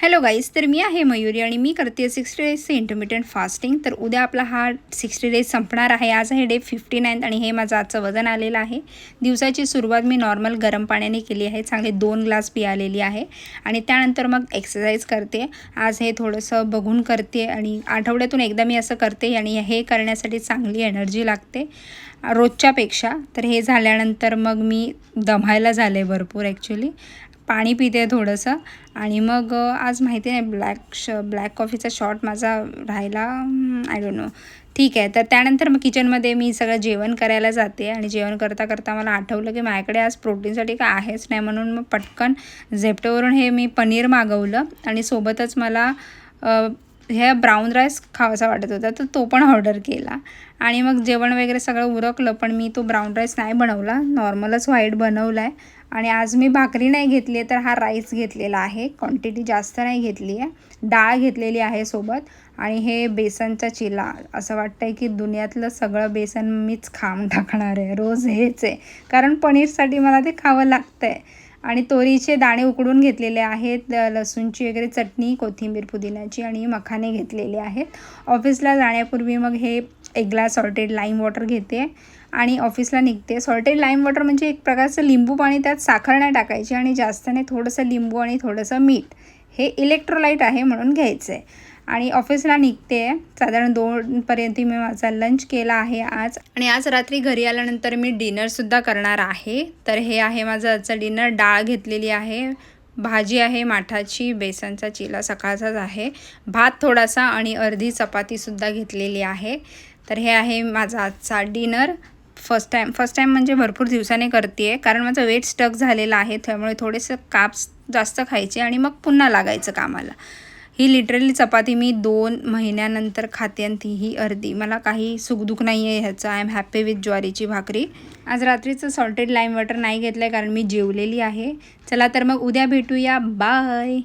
Hello guys, तर मी आहे मयुरी आणि मी करते 60 डेजचे इंटरमिटंट फास्टिंग. तर उद्या आपला हा 60 डेज संपणार आहे. आज आहे डे 59 आणि हे माझं आजचं वजन आलेलं आहे. दिवसाची सुरुवात मी नॉर्मल गरम पाण्याने केली आहे. चांगले 2 ग्लास पियालेली आहे आणि त्यानंतर मग एक्सरसाइज करते. आज हे थोडंसं बघून करते आणि आठवड्यातून एकदा मी असं करते आणि हे करण्यासाठी चांगली एनर्जी लागते रोजच्यापेक्षा. तर हे झाल्यानंतर मग मी दमायला झाले भरपूर ॲक्च्युली. पाणी पिते थोडंसं आणि मग आज माहिती नाही ब्लॅक कॉफीचा शॉट माझा राहिला, आय डोंट नो. ठीक आहे, तर त्यानंतर मग किचनमध्ये मी सगळं जेवण करायला जाते आणि जेवण करता करता मला आठवलं की माझ्याकडे आज प्रोटीनसाठी काय आहेच नाही, म्हणून मग पटकन झेप्टोवरून हे मी पनीर मागवलं आणि सोबतच मला हे ब्राऊन राईस खावासा वाटत होता, तर तो पण ऑर्डर केला. आणि मग जेवण वगैरे सगळं उरकलं, पण मी तो ब्राऊन राईस नाही बनवला, नॉर्मलच व्हाईट बनवला आहे. आणि आज मी भाकरी नाही घेतली आहे, तर हा राईस घेतलेला आहे. क्वांटिटी जास्त नाही घेतली आहे, डाळ घेतलेली आहे सोबत. आणि हे बेसनचा चिला, असं वाटतं आहे की दुनियातलं सगळं बेसन मीच खाऊन टाकणार आहे, रोज हेच आहे, कारण पनीरसाठी मला ते खावं लागतं आहे. आणि तोरीचे दाणे उकडून घेतलेले आहेत, लसूणची वगैरे चटणी, कोथिंबीर, पुदिन्याची आणि मखाने घेतलेले आहेत. ऑफिसला जाण्यापूर्वी मग हे 1 ग्लास सॉल्टेड लाईम वॉटर घेते आणि ऑफिसला निघते. सॉल्टेड लाईम वॉटर म्हणजे एक प्रकारचं लिंबू पाणी, त्यात साखर नाही टाकायची आणि जास्त नाही, थोडंसं लिंबू आणि थोडंसं मीठ. हे इलेक्ट्रोलाईट आहे म्हणून घ्यायचं आहे. आणि ऑफिसला निघते साधारण 2पर्यंत मी माझा लंच केला आहे आज. आणि आज रात्री घरी आल्यानंतर मी डिनरसुद्धा करणार आहे. तर हे आहे माझं आजचं डिनर. डाळ घेतलेली आहे, भाजी आहे माठाची, बेसनचा चिला सकाळचाच आहे, भात थोडासा आणि अर्धी चपातीसुद्धा घेतलेली आहे. तर हे आहे माझा आजचा डिनर. फर्स्ट टाईम म्हणजे भरपूर दिवसाने करते आहे, कारण माझं वेट स्टक झालेलं आहे, त्यामुळे थोडेसे काप्स जास्त खायचे आणि मग पुन्हा लागायचं कामाला. ही लिटरली चपाती मी 2 महिन्यानंतर खाते आणि तीही अर्धी. मला काही सुखदुख नाही आहे ह्याचं. आय एम हॅपी विथ ज्वारीची भाकरी. आज रात्रीचं सॉल्टेड लाईम वॉटर नाही घेतलं आहे, कारण मी जेवलेली आहे. चला तर मग उद्या भेटूया, बाय.